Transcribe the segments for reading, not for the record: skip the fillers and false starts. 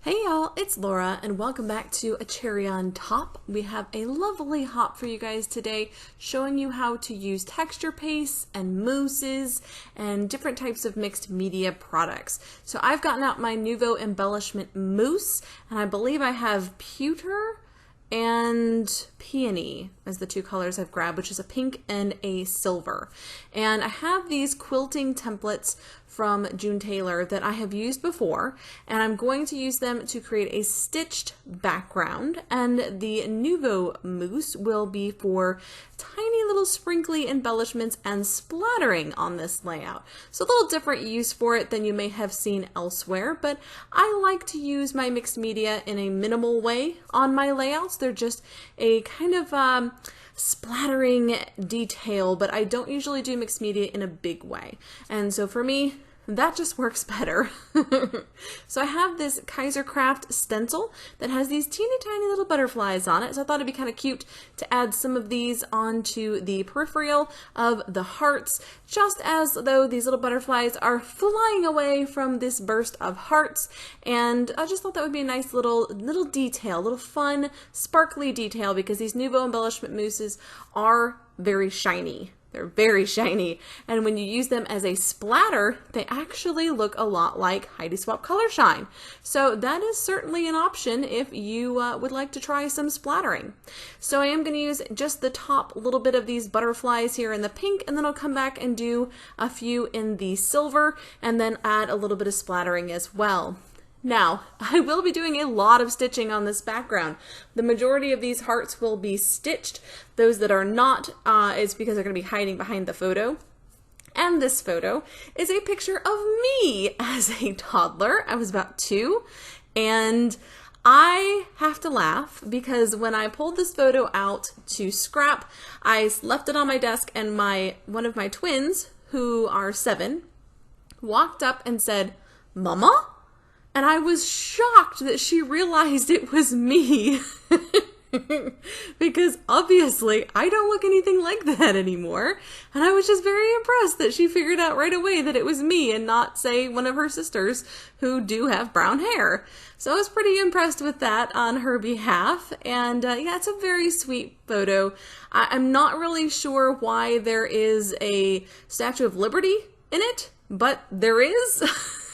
Hey y'all, it's Laura and welcome back to A Cherry on Top. We have a lovely hop for you guys today showing you how to use texture pastes and mousses and different types of mixed media products. So I've gotten out my Nouveau Embellishment Mousse and I believe I have Pewter and Peony as the two colors I've grabbed, which is a pink and a silver. And I have these quilting templates from June Taylor that I have used before, and I'm going to use them to create a stitched background, and the Nouveau Mousse will be for tiny little sprinkly embellishments and splattering on this layout. So a little different use for it than you may have seen elsewhere, but I like to use my mixed media in a minimal way on my layouts. They're just a kind of splattering detail, but I don't usually do mixed media in a big way. And so for me, that just works better. So I have this Kaisercraft stencil that has these teeny tiny little butterflies on it. So I thought it'd be kind of cute to add some of these onto the peripheral of the hearts, just as though these little butterflies are flying away from this burst of hearts. And I just thought that would be a nice little detail, little fun, sparkly detail, because these Nouveau Embellishment Mousses are very shiny. They're very shiny, and when you use them as a splatter, they actually look a lot like Heidi Swapp Color Shine. So that is certainly an option if you would like to try some splattering. So I am going to use just the top little bit of these butterflies here in the pink, and then I'll come back and do a few in the silver, and then add a little bit of splattering as well. Now, I will be doing a lot of stitching on this background. The majority of these hearts will be stitched. Those that are not is because they're going to be hiding behind the photo. And this photo is a picture of me as a toddler. I was about 2, and I have to laugh because when I pulled this photo out to scrap, I left it on my desk, and one of my twins, who are 7, walked up and said, "Mama?" And I was shocked that she realized it was me. Because obviously I don't look anything like that anymore. And I was just very impressed that she figured out right away that it was me and not, say, one of her sisters who do have brown hair. So I was pretty impressed with that on her behalf. And yeah, it's a very sweet photo. I'm not really sure why there is a Statue of Liberty in it, but there is.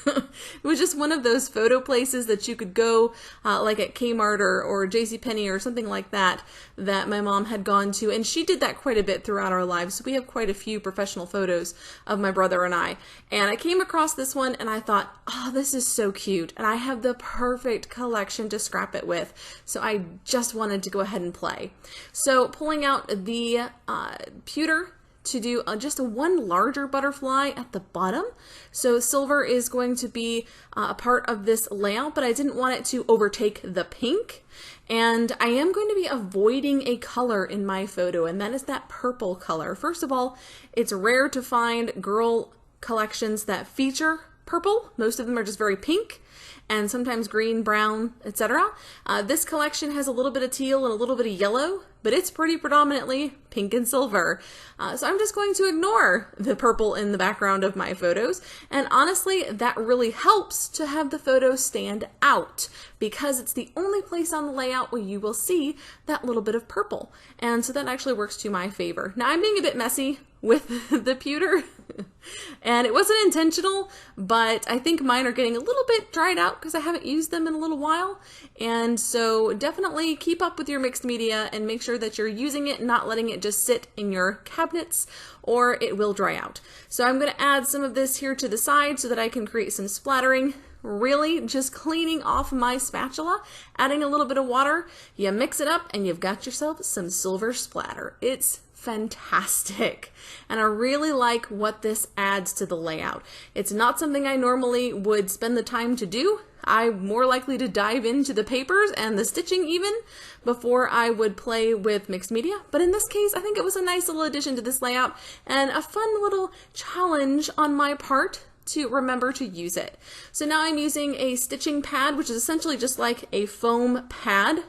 It was just one of those photo places that you could go like at Kmart or JCPenney or something like that my mom had gone to, and she did that quite a bit throughout our lives. So we have quite a few professional photos of my brother and I. And I came across this one and I thought, oh, this is so cute, and I have the perfect collection to scrap it with. So I just wanted to go ahead and play. So pulling out the pewter to do just one larger butterfly at the bottom. So silver is going to be a part of this layout, but I didn't want it to overtake the pink. And I am going to be avoiding a color in my photo, and that is that purple color. First of all, it's rare to find girl collections that feature purple. Most of them are just very pink, and sometimes green, brown, etc. This collection has a little bit of teal and a little bit of yellow, but it's pretty predominantly pink and silver. So I'm just going to ignore the purple in the background of my photos. And honestly, that really helps to have the photo stand out, because it's the only place on the layout where you will see that little bit of purple. And so that actually works to my favor. Now I'm being a bit messy with the pewter, and it wasn't intentional, but I think mine are getting a little bit dried out because I haven't used them in a little while. And so definitely keep up with your mixed media and make sure that you're using it, not letting it just sit in your cabinets, or it will dry out. So I'm going to add some of this here to the side so that I can create some splattering. Really just cleaning off my spatula, adding a little bit of water, you mix it up, and you've got yourself some silver splatter. It's fantastic, and I really like what this adds to the layout. It's not something I normally would spend the time to do. I'm more likely to dive into the papers and the stitching even before I would play with mixed media, but in this case I think it was a nice little addition to this layout and a fun little challenge on my part to remember to use it. So now I'm using a stitching pad, which is essentially just like a foam pad,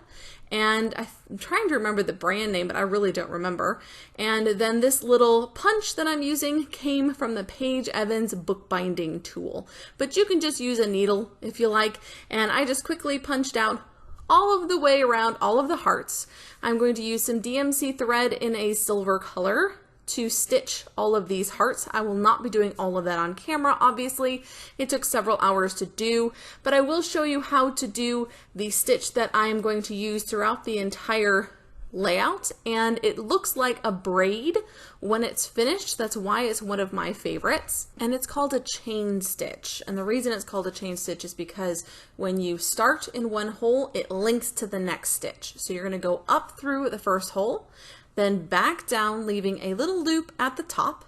and I'm trying to remember the brand name, but I really don't remember. And then this little punch that I'm using came from the Paige Evans bookbinding tool, but you can just use a needle if you like. And I just quickly punched out all of the way around all of the hearts. I'm going to use some DMC thread in a silver color to stitch all of these hearts. I will not be doing all of that on camera, obviously. It took several hours to do, but I will show you how to do the stitch that I am going to use throughout the entire layout, and it looks like a braid when it's finished. That's why it's one of my favorites, and it's called a chain stitch. And the reason it's called a chain stitch is because when you start in one hole, it links to the next stitch. So you're going to go up through the first hole, then back down, leaving a little loop at the top,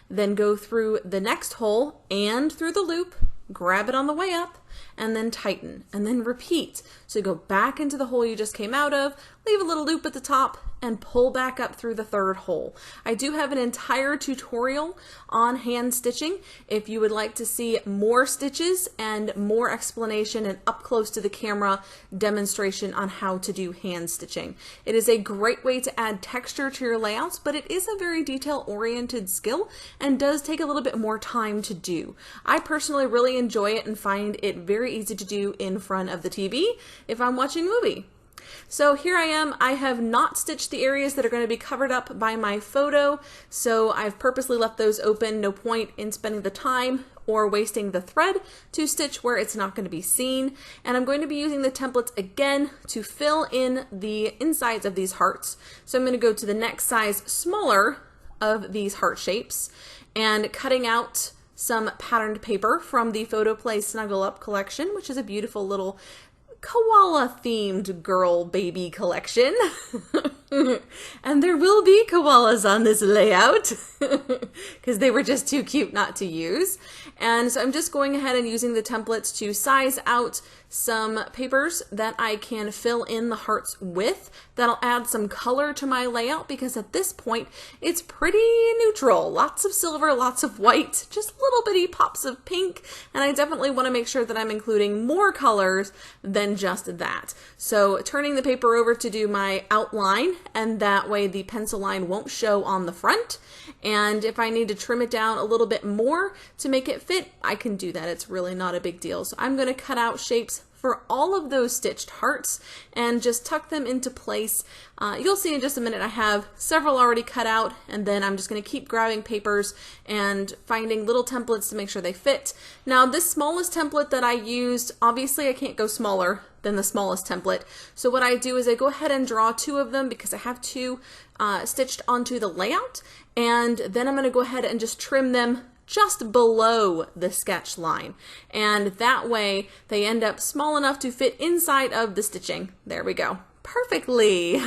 then go through the next hole and through the loop, grab it on the way up, and then tighten, and then repeat. So you go back into the hole you just came out of, leave a little loop at the top, and pull back up through the third hole. I do have an entire tutorial on hand stitching if you would like to see more stitches and more explanation and up close to the camera demonstration on how to do hand stitching. It is a great way to add texture to your layouts, but it is a very detail-oriented skill and does take a little bit more time to do. I personally really enjoy it and find it very easy to do in front of the TV if I'm watching a movie. So here I am. I have not stitched the areas that are going to be covered up by my photo, so I've purposely left those open. No point in spending the time or wasting the thread to stitch where it's not going to be seen. And I'm going to be using the templates again to fill in the insides of these hearts. So I'm going to go to the next size smaller of these heart shapes and cutting out some patterned paper from the Photo Play Snuggle Up collection, which is a beautiful little koala themed girl baby collection. And there will be koalas on this layout because they were just too cute not to use. And so I'm just going ahead and using the templates to size out some papers that I can fill in the hearts with. That'll add some color to my layout because at this point it's pretty neutral. Lots of silver, lots of white, just little bitty pops of pink, and I definitely want to make sure that I'm including more colors than just that. So turning the paper over to do my outline, and that way the pencil line won't show on the front. And if I need to trim it down a little bit more to make it fit, I can do that. It's really not a big deal. So I'm going to cut out shapes for all of those stitched hearts and just tuck them into place. You'll see in just a minute I have several already cut out, and then I'm just going to keep grabbing papers and finding little templates to make sure they fit. Now this smallest template that I used, obviously I can't go smaller than the smallest template. So what I do is I go ahead and draw two of them because I have two stitched onto the layout, and then I'm going to go ahead and just trim them just below the sketch line, and that way they end up small enough to fit inside of the stitching. There we go. Perfectly.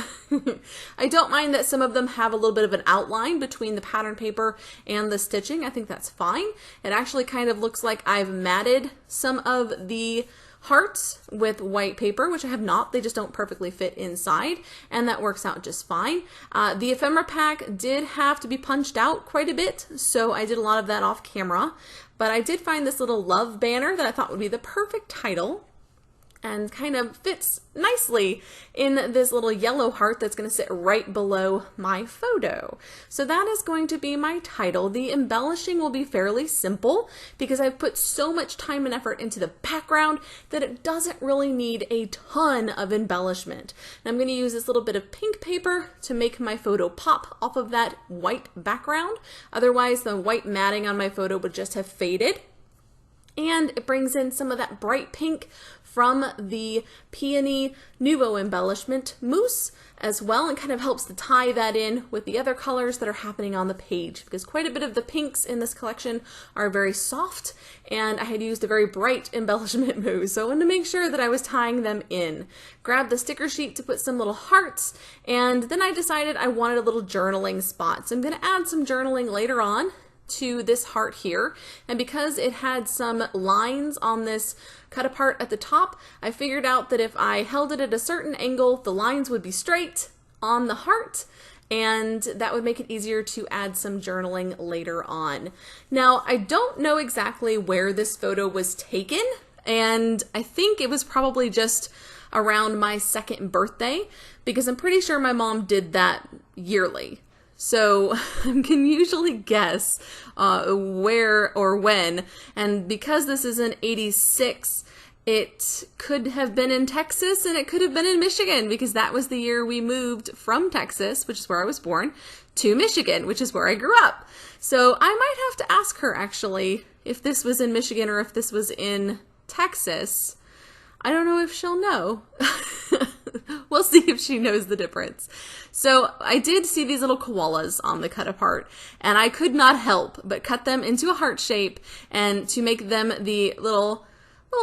I don't mind that some of them have a little bit of an outline between the pattern paper and the stitching. I think that's fine. It actually kind of looks like I've matted some of the hearts with white paper, which I have not. They just don't perfectly fit inside, and that works out just fine. The ephemera pack did have to be punched out quite a bit, so I did a lot of that off camera, but I did find this little love banner that I thought would be the perfect title and kind of fits nicely in this little yellow heart that's going to sit right below my photo. So that is going to be my title. The embellishing will be fairly simple because I've put so much time and effort into the background that it doesn't really need a ton of embellishment. And I'm going to use this little bit of pink paper to make my photo pop off of that white background. Otherwise, the white matting on my photo would just have faded. And it brings in some of that bright pink from the Peony Nouveau embellishment Mousse as well, and kind of helps to tie that in with the other colors that are happening on the page, because quite a bit of the pinks in this collection are very soft, and I had used a very bright embellishment mousse, so I wanted to make sure that I was tying them in. Grabbed the sticker sheet to put some little hearts, and then I decided I wanted a little journaling spot, so I'm going to add some journaling later on to this heart here, and because it had some lines on this cut apart at the top, I figured out that if I held it at a certain angle, the lines would be straight on the heart, and that would make it easier to add some journaling later on. Now, I don't know exactly where this photo was taken, and I think it was probably just around my 2nd birthday, because I'm pretty sure my mom did that yearly. So I can usually guess where or when, and because this is in '86, it could have been in Texas and it could have been in Michigan, because that was the year we moved from Texas, which is where I was born, to Michigan, which is where I grew up. So I might have to ask her actually if this was in Michigan or if this was in Texas. I don't know if she'll know. We'll see if she knows the difference. So I did see these little koalas on the cut apart, and I could not help but cut them into a heart shape and to make them the little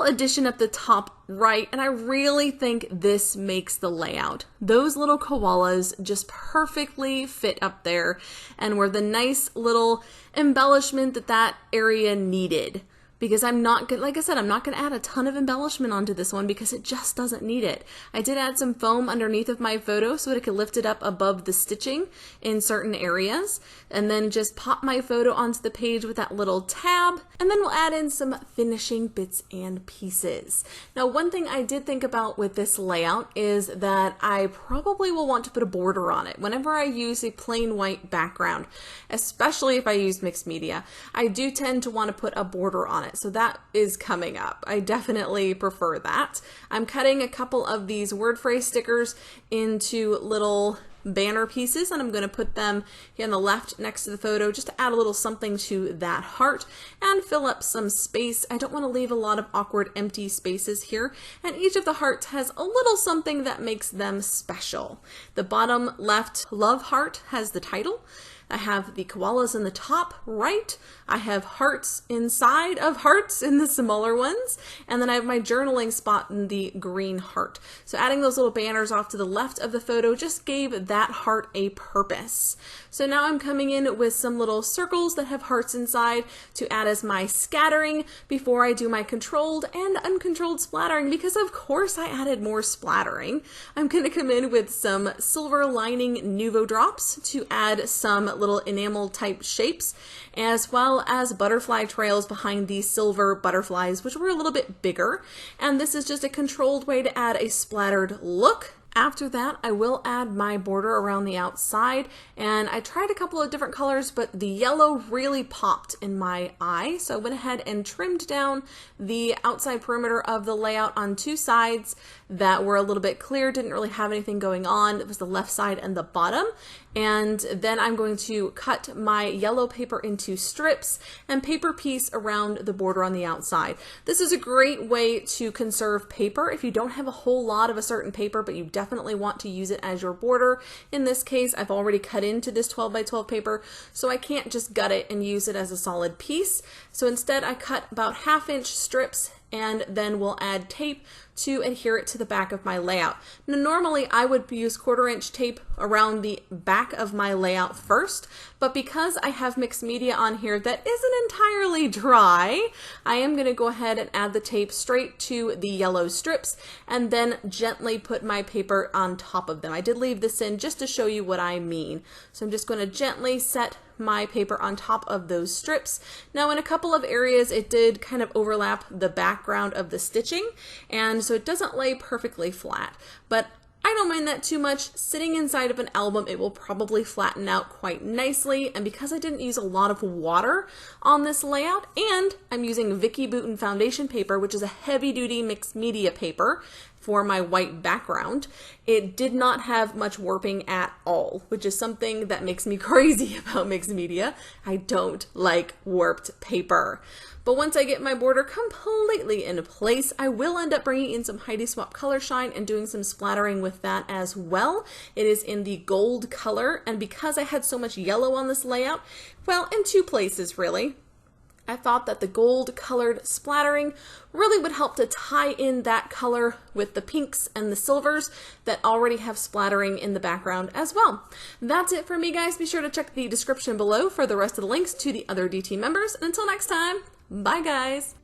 addition at the top right, and I really think this makes the layout. Those little koalas just perfectly fit up there and were the nice little embellishment that area needed. Because I'm not going, like I said, I'm not going to add a ton of embellishment onto this one because it just doesn't need it. I did add some foam underneath of my photo so that it could lift it up above the stitching in certain areas, and then just pop my photo onto the page with that little tab, and then we'll add in some finishing bits and pieces. Now, one thing I did think about with this layout is that I probably will want to put a border on it whenever I use a plain white background, especially if I use mixed media. I do tend to want to put a border on it. So that is coming up. I definitely prefer that. I'm cutting a couple of these word phrase stickers into little banner pieces, and I'm going to put them here on the left next to the photo just to add a little something to that heart and fill up some space. I don't want to leave a lot of awkward empty spaces here, and each of the hearts has a little something that makes them special. The bottom left love heart has the title. I have the koalas in the top right. I have hearts inside of hearts in the smaller ones. And then I have my journaling spot in the green heart. So adding those little banners off to the left of the photo just gave that heart a purpose. So now I'm coming in with some little circles that have hearts inside to add as my scattering before I do my controlled and uncontrolled splattering, because of course I added more splattering. I'm going to come in with some silver lining Nuvo drops to add some little enamel type shapes, as well as butterfly trails behind these silver butterflies, which were a little bit bigger. And this is just a controlled way to add a splattered look. After that, I will add my border around the outside, and I tried a couple of different colors, but the yellow really popped in my eye, so I went ahead and trimmed down the outside perimeter of the layout on 2 sides that were a little bit clear, didn't really have anything going on. It was the left side and the bottom. And then I'm going to cut my yellow paper into strips and paper piece around the border on the outside. This is a great way to conserve paper if you don't have a whole lot of a certain paper, but you definitely want to use it as your border. In this case, I've already cut into this 12 by 12 paper, so I can't just gut it and use it as a solid piece. So instead I cut about 1/2 inch strips, and then we'll add tape to adhere it to the back of my layout. Now, normally I would use 1/4 inch tape around the back of my layout first, but because I have mixed media on here that isn't entirely dry, I am going to go ahead and add the tape straight to the yellow strips and then gently put my paper on top of them. I did leave this in just to show you what I mean. So I'm just going to gently set my paper on top of those strips. Now, in a couple of areas it did kind of overlap the background of the stitching, and so it doesn't lay perfectly flat, but I don't mind that too much. Sitting inside of an album, it will probably flatten out quite nicely, and because I didn't use a lot of water on this layout, and I'm using Vicki Boutin foundation paper, which is a heavy-duty mixed media paper for my white background, it did not have much warping at all, which is something that makes me crazy about mixed media. I don't like warped paper. But once I get my border completely in place, I will end up bringing in some Heidi Swapp Color Shine and doing some splattering with that as well. It is in the gold color, and because I had so much yellow on this layout, well, in 2 places really, I thought that the gold colored splattering really would help to tie in that color with the pinks and the silvers that already have splattering in the background as well. That's it for me, guys. Be sure to check the description below for the rest of the links to the other DT members. And until next time, bye guys.